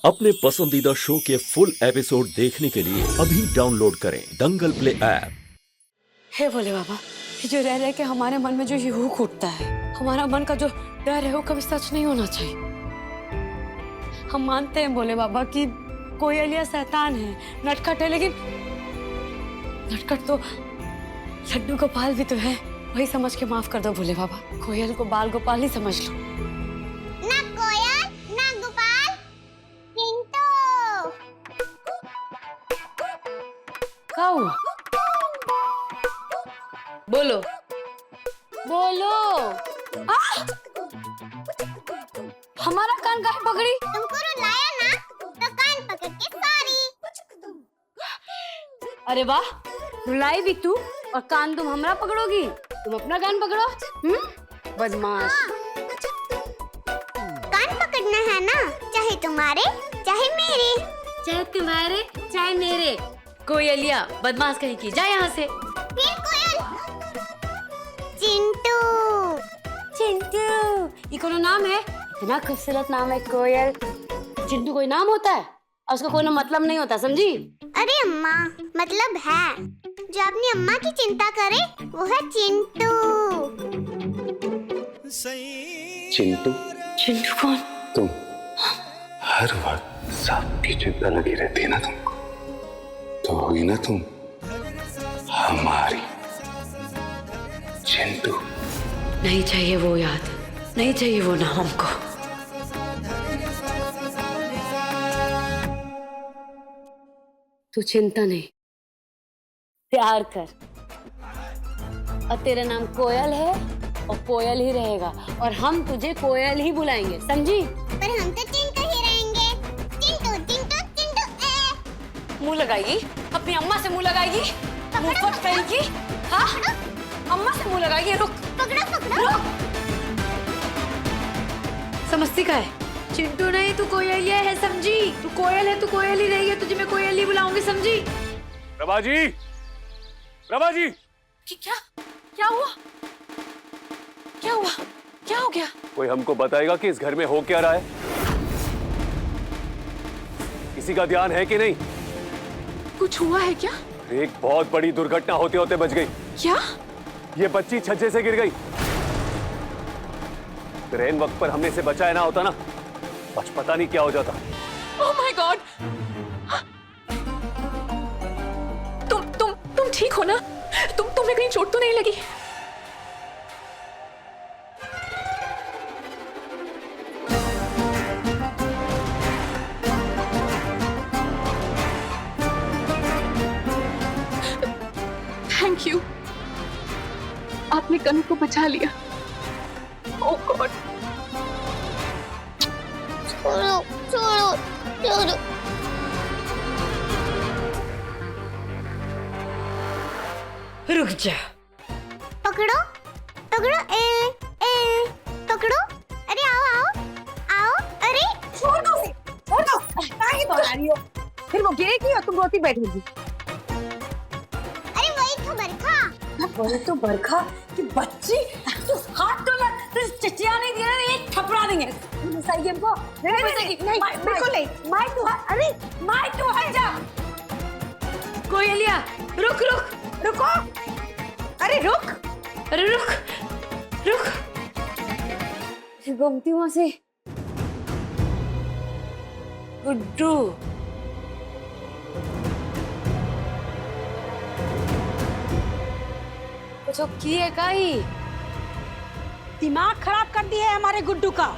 अपने पसंदीदा शो के फुल एपिसोड देखने के लिए अभी डाउनलोड करें दंगल प्ले ऐप। हे भोले बाबा, ये जो रह रह के हमारे मन में जो ये हुक उठता है, हमारा मन का जो डर है वो कभी सच नहीं होना चाहिए। हम मानते हैं भोले बाबा कि कोयलिया शैतान है, नटखट है, लेकिन नटखट तो लड्डू गोपाल भी तो है। वही समझ के माफ कर दो भोले बाबा। कोयल को बाल गोपाल ही समझ लो। ना कोयल ना गोपाल, चिंटू। क्या हुआ? बोलो बोलो। हमारा कान काहे पकड़ी? तुमको रुलाया ना तो कान पकड़ के सॉरी। अरे वाह, रुलाई भी तू और कान तुम हमरा पकड़ोगी। तुम अपना कान पकड़ो। बदमाश। कान पकड़ना है ना, चाहे तुम्हारे चाहे मेरे। चाहे तुम्हारे चाहे मेरे। कोयलिया बदमाश कहीं की, जा यहाँ से। फिर कोयल। चिंटू। चिंटू, ये कोनो नाम है? इतना खूबसूरत नाम है कोयल। चिंटू कोई नाम होता है और उसका कोई मतलब नहीं होता, समझी? अरे अम्मा, मतलब है। जो अपनी अम्मा की चिंता करे वो है चिंटू। चिंटू? चिंटू कौन? तुम हर वक्त सबकी चिंता लगी रहती है ना तुमको, तो होगी ना तुम हमारी चिंटू। नहीं चाहिए वो याद, नहीं चाहिए वो नाम हमको। तू चिंता नहीं, प्यार कर। और तेरा नाम कोयल है और कोयल ही रहेगा, और हम तुझे कोयल ही बुलाएंगे, समझी? पर हम तो चिंटू ही रहेंगे। चिंटू चिंटू चिंटू ए। मुंह लगाएगी अपनी अम्मा से, मुंह लगाएगी मुंह फट कहेगी। हाँ, अम्मा से मुंह लगाएगी। रुक, पकड़ो पकड़ो। रुक। समझती का है? चिंटू नहीं, तू कोयलिया है, समझी? तू कोयल है, तू कोयल ही रहेगी, तुझे मैं कोयल ही बुलाऊंगी, समझी? प्रभा जी, प्रभा जी। क्या क्या हुआ? क्या हुआ? क्या हो गया? कोई हमको बताएगा कि इस घर में हो क्या रहा है? किसी का ध्यान है कि नहीं? कुछ हुआ है क्या? एक बहुत बड़ी दुर्घटना होते होते बच गई। क्या? ये बच्ची छज्जे से गिर गई। ट्रेन वक्त पर हमने इसे बचाया ना होता ना, आज पता नहीं क्या हो जाता। Oh my God! तुम ठीक हो ना? तुम्हें कहीं चोट तो नहीं लगी? थैंक यू, आपने कनू को बचा लिया। ओह गॉड! छोड़ो छोड़ो छोड़ो। रुक जा। पकड़ो पकड़ो ए ए पकड़ो। अरे आओ आओ आओ। अरे छोड़ दो उसे, छोड़ दो। काहे बना रही हो? फिर वो गिरेगी और तुम रोती बैठोगी। अरे वही तो बरखा। बोले तो बरखा की बच्ची, तू हाथ तो लग, तू चिचिया नहीं दिया, एक थपड़ा देंगे। सही गेम को नहीं, बिल्कुल नहीं। मार तू, अरे मार तू, हट जा। कोयलिया, रुक रुक। रुको, अरे रुक। अरे रुक रुक। गोमती वहां से। गुड्डू, कुछ किए का ही? दिमाग खराब कर दिया है हमारे गुड्डू का।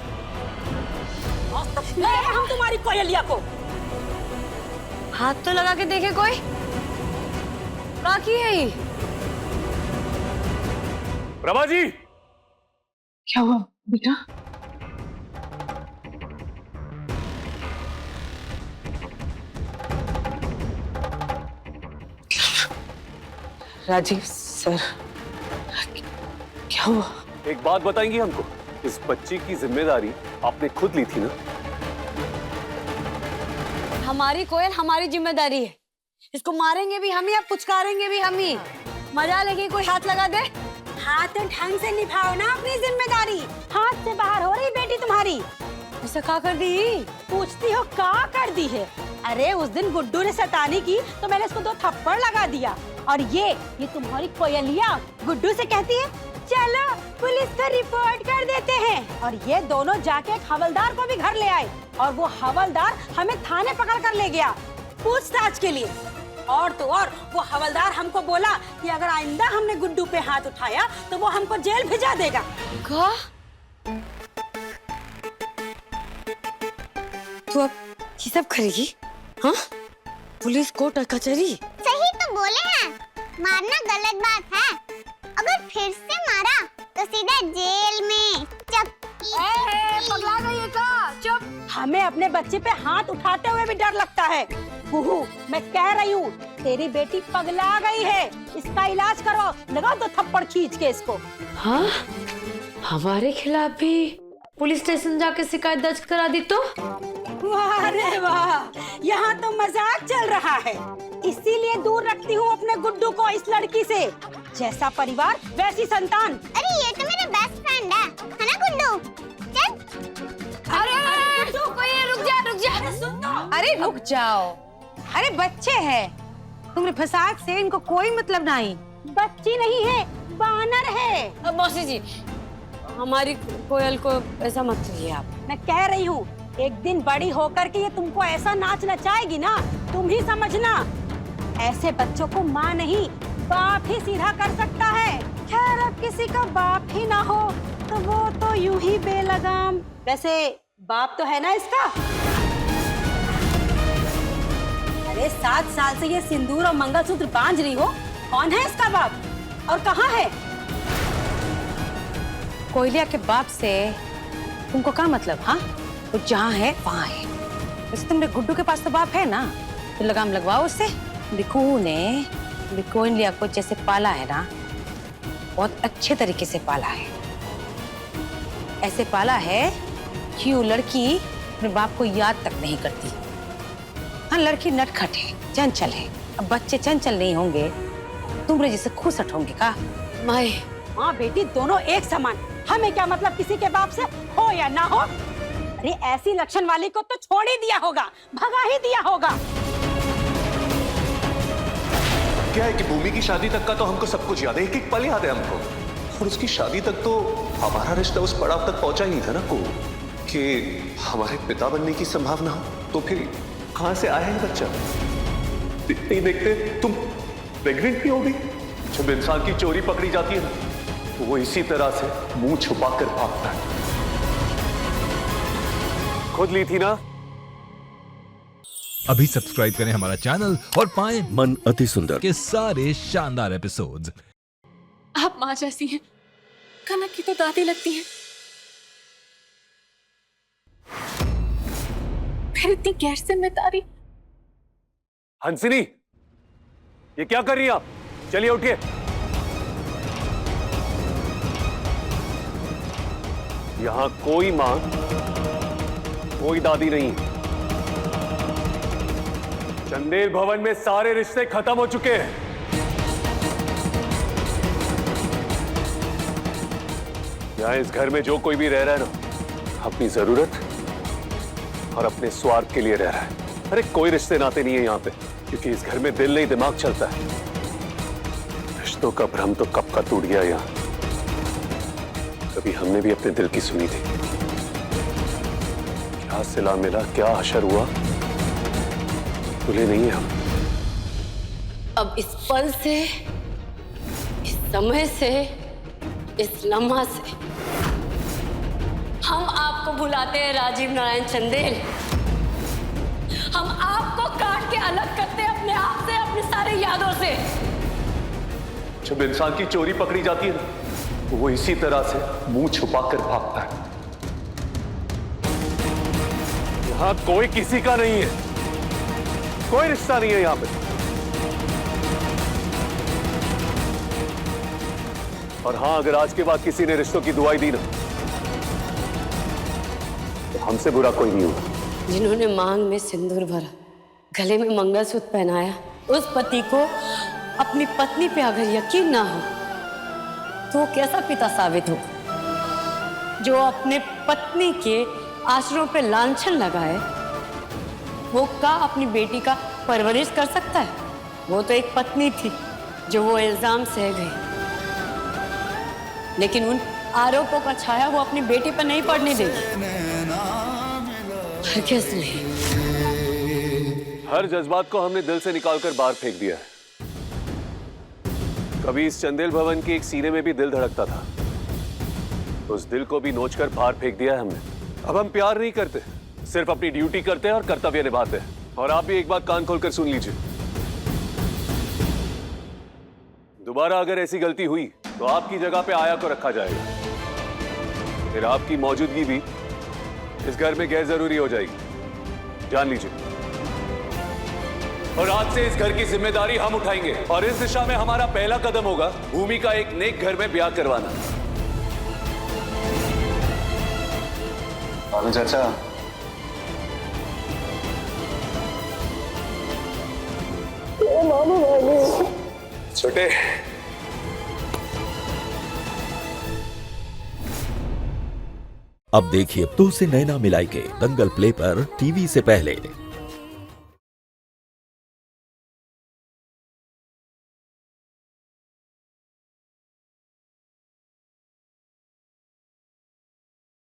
ले हम तुम्हारी कोयलिया को। हाथ तो लगा के देखे कोई। बाकी है ही। प्रभा जी, क्या हुआ बेटा? राजीव सर, क्या हुआ? एक बात बताएंगी हमको? इस बच्ची की जिम्मेदारी आपने खुद ली थी ना? हमारी कोयल हमारी जिम्मेदारी है। इसको मारेंगे भी हम ही, अब पुचकारेंगे भी हम ही। मजा लगे कोई हाथ लगा दे। हाथ ढंग से निभाओ ना अपनी जिम्मेदारी। हाथ से बाहर हो रही बेटी तुम्हारी। ऐसा क्या कर दी? पूछती हो का कर दी है? अरे उस दिन गुड्डू ने शैतानी की तो मैंने इसको 2 थप्पड़ लगा दिया। और ये तुम्हारी कोयलिया गुड्डू से कहती है चलो पुलिस को रिपोर्ट कर देते हैं। और ये दोनों जाके एक हवलदार को भी घर ले आए और वो हवलदार हमें थाने पकड़ कर ले गया पूछताछ के लिए। और तो और वो हवलदार हमको बोला कि अगर आइंदा हमने गुड्डू पे हाथ उठाया तो वो हमको जेल भेजा देगा। क्या? तू अब ये सब करेगी? हाँ? पुलिस कोर्ट कचहरी? सही तो बोले हैं, मारना गलत बात है। अगर फिर से मारा तो सीधा जेल में पगला गई है का? चुप। हमें अपने बच्चे पे हाथ उठाते हुए भी डर लगता है। बहू, मैं कह रही हूँ तेरी बेटी पगला गई है, इसका इलाज करो। लगा 2 थप्पड़ खींच के इसको। हाँ? हमारे खिलाफ भी पुलिस स्टेशन जाके शिकायत दर्ज करा दी तो? वाह रे वाह, यहाँ तो मजाक चल रहा है। इसीलिए दूर रखती हूँ अपने गुड्डू को इस लड़की से। जैसा परिवार वैसी संतान। अरे ये तो मेरा बेस्ट फ्रेंड है ना गुड्डू? चल। अरे रुक जा। सुन तो। अरे रुक जाओ। अरे बच्चे हैं, तुमने फसाद से इनको कोई मतलब नहीं। बच्ची नहीं है, बानर है। अब मौसी जी, हमारी कोयल को ऐसा मत कहिए आप। मैं कह रही हूँ एक दिन बड़ी होकर के ये तुमको ऐसा नाच नचाएगी ना, तुम ही समझना। ऐसे बच्चों को माँ नहीं बाप ही सीधा कर सकता है। खैर अब किसी का बाप ही ना हो तो वो तो यूं ही बेलगाम। वैसे बाप तो है ना इसका? अरे 7 साल से ये सिंदूर और मंगलसूत्र बांध रही हो, कौन है इसका बाप और कहाँ है? कोयलिया के बाप से तुमको क्या मतलब? हाँ, वो जहाँ है वहाँ है। वैसे तुमने गुड्डू के पास तो बाप है ना, तो लगाम लगवाओ उससे। बिकू ने कोयलिया को जैसे पाला है ना, बहुत अच्छे तरीके से पाला है। ऐसे पाला है कि वो लड़की अपने बाप को याद तक नहीं करती। हाँ, लड़की नटखट है, चंचल है। अब बच्चे चंचल नहीं होंगे, तुमरे जैसे खुशट होंगे का? माए, माँ बेटी दोनों एक समान। हमें क्या मतलब किसी के बाप से हो या ना हो? अरे ऐसी लक्षण वाली को तो छोड़ ही दिया होगा, भगा ही दिया होगा। क्या है कि भूमि की शादी तक का तो हमको सब कुछ याद है, एक एक पल याद है हमको। और उसकी शादी तक तो हमारा रिश्ता उस पड़ाव तक पहुंचा ही था ना को कि हमारे पिता बनने की संभावना हो। तो फिर कहां से आया है बच्चा? देखते ही देखते तुम प्रेग्नेंट भी हो गई। जब इंसान की चोरी पकड़ी जाती है ना, तो वो इसी तरह से मुंह छुपाकर भागता है। खुद ली थी ना। अभी सब्सक्राइब करें हमारा चैनल और पाएं मन अति सुंदर के सारे शानदार एपिसोड्स। आप माँ जैसी हैं, कनक की तो दादी लगती हैं। फिर इतनी गैर जिम्मेदारी। हंसिनी, ये क्या कर रही हैं आप? चलिए उठिए। यहां कोई मां, कोई दादी नहीं। चंदेल भवन में सारे रिश्ते खत्म हो चुके हैं। यहां इस घर में जो कोई भी रह रहा है ना, अपनी जरूरत और अपने स्वार्थ के लिए रह रहा है। अरे कोई रिश्ते नाते नहीं है यहां पे, क्योंकि इस घर में दिल नहीं दिमाग चलता है। रिश्तों का भ्रम तो कब का टूट गया यहां। कभी हमने भी अपने दिल की सुनी थी। क्या सिला मिला, क्या हशर हुआ, भूले नहीं है हम। अब इस पल से, इस समय से, इस लम्हा से हम आपको भुलाते हैं राजीव नारायण चंदेल। हम आपको काट के अलग करते हैं अपने आप से, अपने सारे यादों से। जब इंसान की चोरी पकड़ी जाती है ना, तो वो इसी तरह से मुंह छुपाकर भागता है। यहां कोई किसी का नहीं है, कोई रिश्ता नहीं है यहां पे। और हां, अगर आज के बाद किसी ने रिश्तों की दुआई दी ना, तो हमसे बुरा कोई नहीं होगा। जिन्होंने मांग में सिंदूर भरा, गले में मंगलसूत्र पहनाया, उस पति को अपनी पत्नी पे अगर यकीन ना हो तो कैसा पिता साबित हो जो अपने पत्नी के आश्रम पे लांछन लगाए, वो का अपनी बेटी का परवरिश कर सकता है? वो तो एक पत्नी थी जो वो इल्जाम सह गई, लेकिन उन आरोपों का छाया वो अपनी बेटी पर नहीं पड़ने देगी। हरगिज़ नहीं। हर जज्बात को हमने दिल से निकालकर बाहर फेंक दिया है। कभी इस चंदेल भवन के एक सीने में भी दिल धड़कता था, उस दिल को भी नोचकर बाहर फेंक दिया है हमने। अब हम प्यार नहीं करते, सिर्फ अपनी ड्यूटी करते हैं और कर्तव्य निभाते हैं। और आप भी एक बात कान खोलकर सुन लीजिए, दोबारा अगर ऐसी गलती हुई तो आपकी जगह पे आया को रखा जाएगा, फिर आपकी मौजूदगी भी इस घर में गैर जरूरी हो जाएगी, जान लीजिए। और आज से इस घर की जिम्मेदारी हम उठाएंगे और इस दिशा में हमारा पहला कदम होगा भूमि का एक नेक घर में ब्याह करवाना। भानु चाचा, छोटे अब देखिए तो से नैना मिलाई के दंगल प्ले पर टीवी से पहले।